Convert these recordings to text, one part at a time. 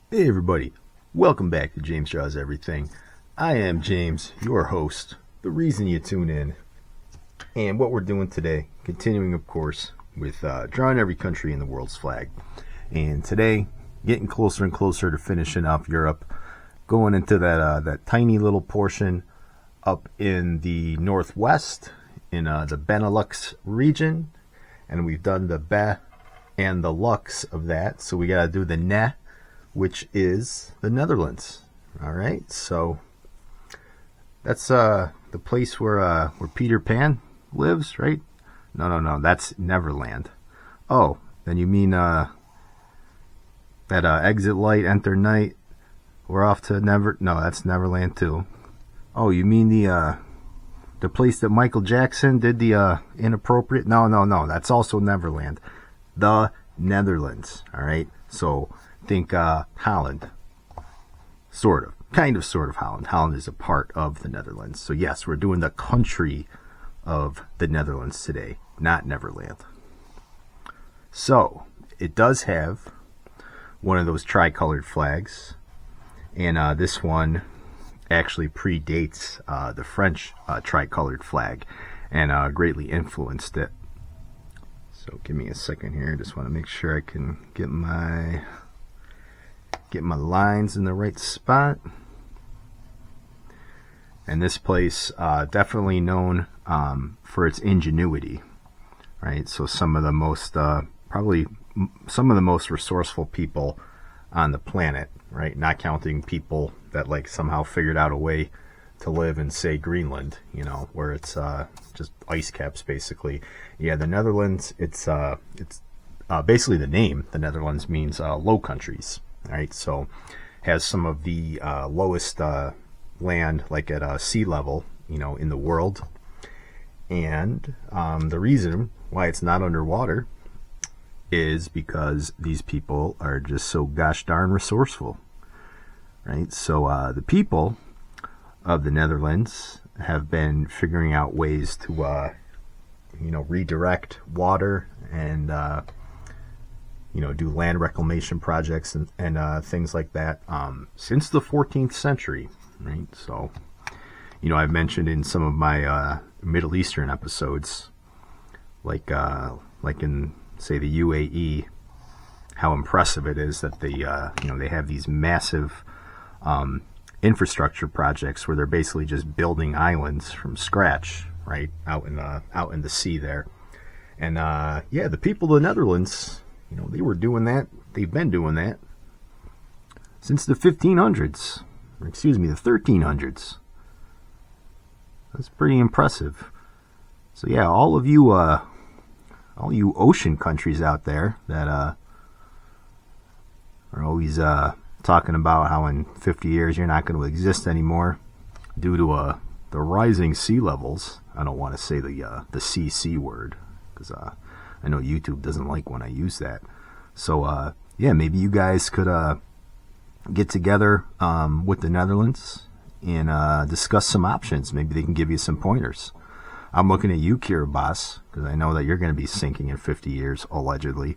Hey everybody, welcome back to James Draws Everything. I am James, your host, the reason you tune in. And what we're doing today, continuing of course, with drawing every country in the world's flag. And today, getting closer and closer to finishing up Europe, going into that tiny little portion up in the northwest, in the Benelux region. And we've done the Be and the Lux of that, so we gotta do the Ne, which is the Netherlands. All right, so that's the place where Peter Pan lives, right? No, that's Neverland. Oh, then you mean that exit light, enter night. We're off to Never. No, that's Neverland too. Oh, you mean the place that Michael Jackson did the inappropriate? No, that's also Neverland. The Netherlands. All right, so think Holland, sort of Holland. Holland is a part of the Netherlands. So yes, we're doing the country of the Netherlands today, not Neverland. So it does have one of those tricolored flags, and this one actually predates the French tricolored flag and greatly influenced it. So give me a second here. I just want to make sure I can get my lines in the right spot. And this place definitely known for its ingenuity, right? So some of the most probably some of the most resourceful people on the planet, right? Not counting people that like somehow figured out a way to live in, say, Greenland, you know, where it's just ice caps basically. Yeah, the Netherlands, it's basically the name. The Netherlands means Low Countries. Right, so has some of the lowest land, like at sea level, you know, in the world. And the reason why it's not underwater is because these people are just so gosh darn resourceful. Right, so the people of the Netherlands have been figuring out ways to, redirect water and do land reclamation projects and things like that since the 14th century, right? So, I've mentioned in some of my Middle Eastern episodes, like in, say, the UAE, how impressive it is that they have these massive infrastructure projects where they're basically just building islands from scratch, right, out in the sea there. And the people of the Netherlands, they were doing that. They've been doing that since the 1500s. Or excuse me, the 1300s. That's pretty impressive. So yeah, all you ocean countries out there that are always talking about how in 50 years you're not going to exist anymore due to the rising sea levels. I don't want to say the CC word because I know YouTube doesn't like when I use that. So, maybe you guys could get together with the Netherlands and discuss some options. Maybe they can give you some pointers. I'm looking at you, Kiribati, because I know that you're going to be sinking in 50 years, allegedly.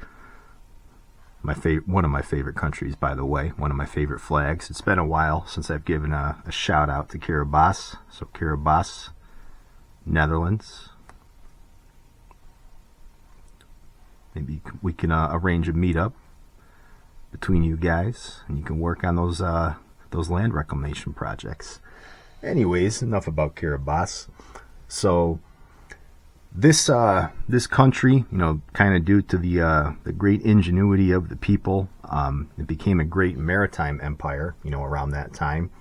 One of my favorite countries, by the way. One of my favorite flags. It's been a while since I've given a shout out to Kiribati. So, Kiribati, Netherlands. Maybe we can arrange a meetup between you guys, and you can work on those land reclamation projects. Anyways, enough about Kiribati. So this country, kind of due to the great ingenuity of the people, it became a great maritime empire. Around that time,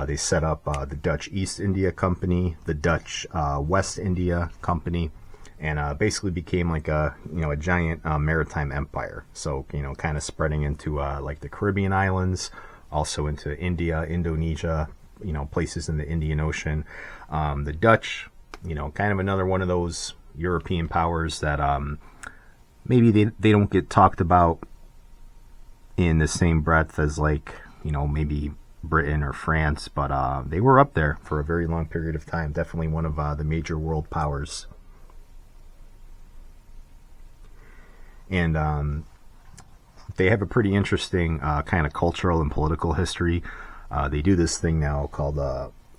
they set up the Dutch East India Company, the Dutch West India Company. And basically became like a giant maritime empire. So kind of spreading into like the Caribbean islands, also into India, Indonesia, places in the Indian Ocean. The Dutch, kind of another one of those European powers that maybe they don't get talked about in the same breath as like maybe Britain or France, but they were up there for a very long period of time. Definitely one of the major world powers. And they have a pretty interesting kind of cultural and political history. They do this thing now called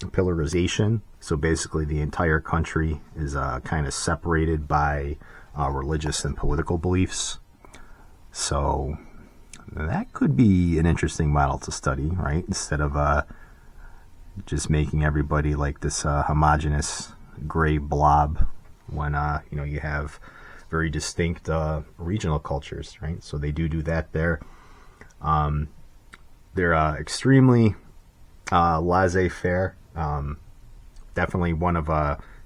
pillarization. So basically the entire country is kind of separated by religious and political beliefs. So that could be an interesting model to study, right? Instead of just making everybody like this homogenous gray blob when you have very distinct regional cultures, right? So they do that there. They're extremely laissez-faire. Definitely one of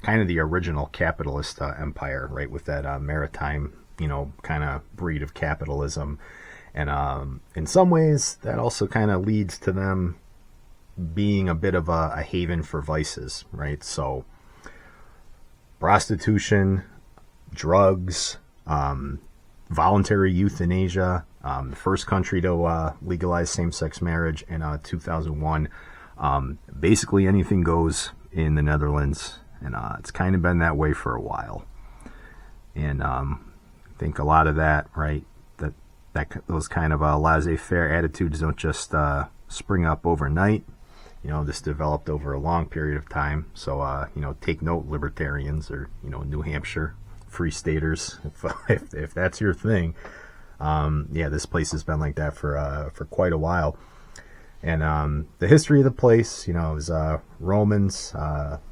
kind of the original capitalist empire, right? With that maritime, kind of breed of capitalism. And in some ways, that also kind of leads to them being a bit of a haven for vices, right? So prostitution, drugs, voluntary euthanasia, the first country to legalize same-sex marriage in 2001. Basically anything goes in the Netherlands, and it's kind of been that way for a while. And I think a lot of that, right, those kind of laissez-faire attitudes don't just spring up overnight. This developed over a long period of time. So, take note, libertarians, or, New Hampshire free staters, if that's your thing. This place has been like that for quite a while. And the history of the place, is Romans,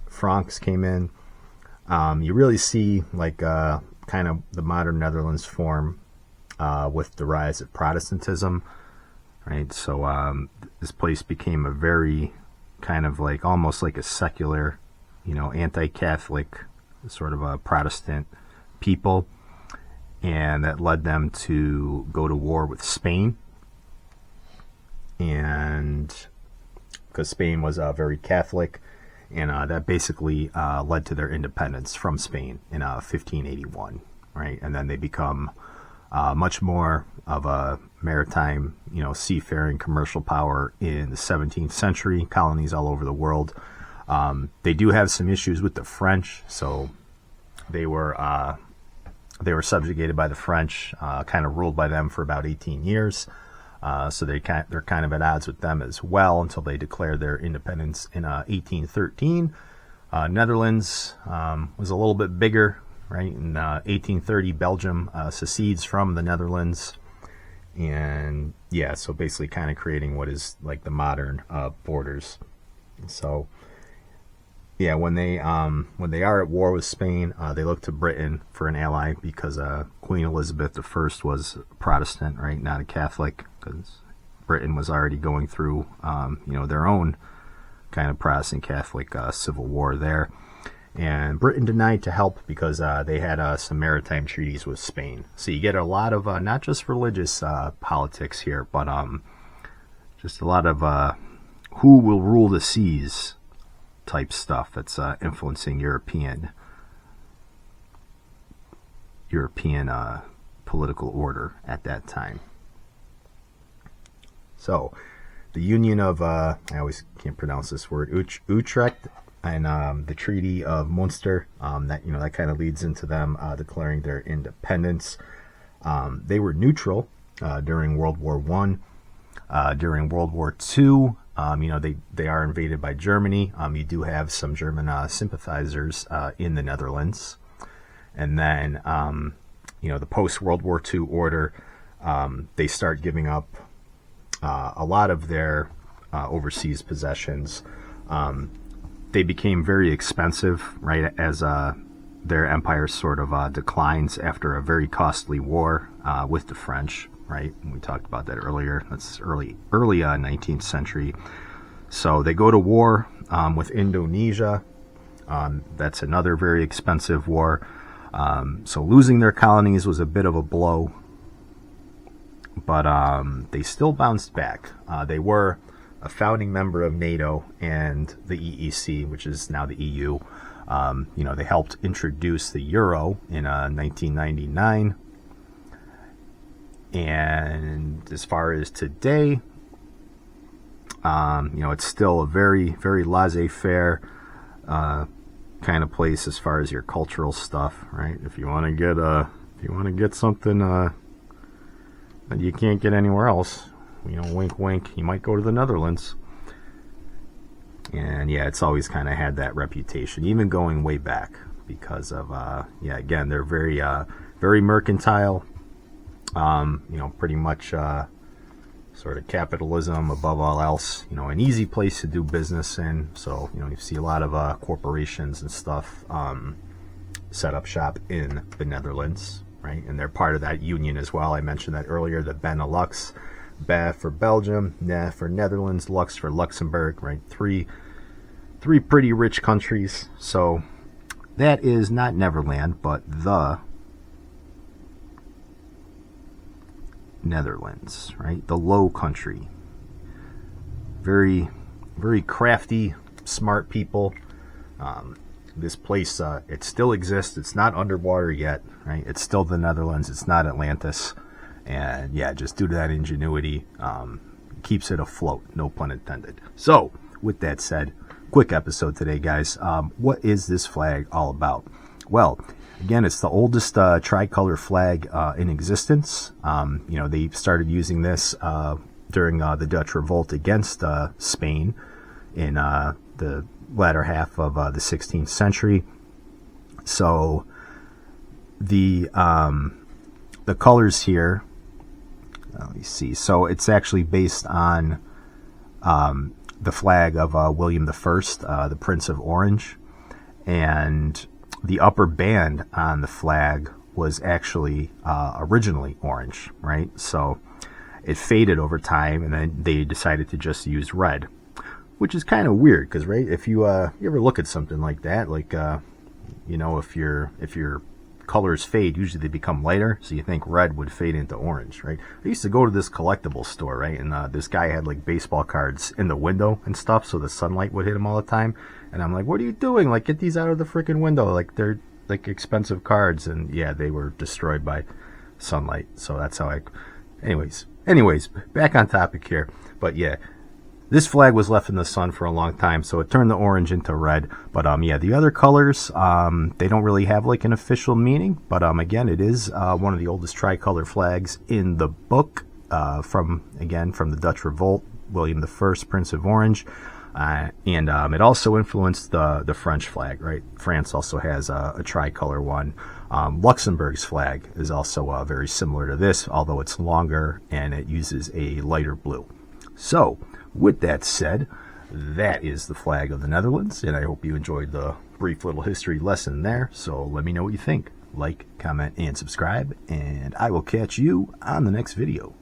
Franks came in. You really see like kind of the modern Netherlands form with the rise of Protestantism, right? So this place became a very kind of like almost like a secular, anti-Catholic sort of a Protestant people, and that led them to go to war with Spain. And because Spain was very Catholic, and that basically led to their independence from Spain in 1581, right? And then they become much more of a maritime, seafaring commercial power in the 17th century, colonies all over the world. They do have some issues with the French, so they were subjugated by the French, kind of ruled by them for about 18 years. So they're kind of at odds with them as well until they declared their independence in 1813. Netherlands was a little bit bigger, right? In 1830, Belgium secedes from the Netherlands. And so basically kind of creating what is like the modern borders. So when they are at war with Spain, they look to Britain for an ally because Queen Elizabeth I was Protestant, right, not a Catholic, because Britain was already going through their own kind of Protestant Catholic civil war there. And Britain denied to help because they had some maritime treaties with Spain. So you get a lot of not just religious politics here, but just a lot of who will rule the seas type stuff that's influencing European political order at that time. So the Union of I always can't pronounce this word, Utrecht, and the Treaty of Munster, that kind of leads into them declaring their independence. They were neutral during World War I. During World War II, they are invaded by Germany. You do have some German sympathizers in the Netherlands. And then, the post-World War II order, they start giving up a lot of their overseas possessions. They became very expensive, right, as their empire sort of declines after a very costly war with the French, right? We talked about that earlier. That's early 19th century. So they go to war with Indonesia. That's another very expensive war. So losing their colonies was a bit of a blow, but they still bounced back. They were a founding member of NATO and the EEC, which is now the EU. They helped introduce the euro in 1999. And as far as today, it's still a very, very laissez-faire kind of place as far as your cultural stuff, right? If you want to get something you can't get anywhere else. Wink, wink. You might go to the Netherlands. And yeah, it's always kind of had that reputation, even going way back, because of again, they're very very mercantile. Pretty much sort of capitalism above all else. An easy place to do business in. So you see a lot of corporations and stuff set up shop in the Netherlands, right? And they're part of that union as well. I mentioned that earlier, the Benelux. BE for Belgium, NE for Netherlands, Lux for Luxembourg, right? Three pretty rich countries. So that is not Neverland, but the Netherlands, right? The Low Country. Very, very crafty, smart people. This place, it still exists. It's not underwater yet, right? It's still the Netherlands. It's not Atlantis. And yeah, just due to that ingenuity, keeps it afloat, no pun intended. So, with that said, quick episode today, guys. What is this flag all about? Well, again, it's the oldest tricolor flag in existence. They started using this during the Dutch revolt against Spain in the latter half of the 16th century. So, the colors here, let me see. So it's actually based on the flag of William I, the Prince of Orange. And the upper band on the flag was actually originally orange, right? So it faded over time, and then they decided to just use red, which is kind of weird because, right, if you ever look at something like that, like if your colors fade, usually they become lighter, so you think red would fade into orange, right? I used to go to this collectible store, right, and this guy had like baseball cards in the window and stuff, so the sunlight would hit him all the time, and I'm like, what are you doing? Like, get these out of the freaking window, like they're like expensive cards. And yeah, they were destroyed by sunlight. So that's how anyways, back on topic here. But yeah, this flag was left in the sun for a long time, so it turned the orange into red. But the other colors, they don't really have like an official meaning. But again, it is one of the oldest tricolor flags in the book from the Dutch Revolt, William I, Prince of Orange. And it also influenced the French flag, right? France also has a tricolor one. Luxembourg's flag is also very similar to this, although it's longer and it uses a lighter blue. So, with that said, that is the flag of the Netherlands, and I hope you enjoyed the brief little history lesson there. So let me know what you think. Like, comment, and subscribe, and I will catch you on the next video.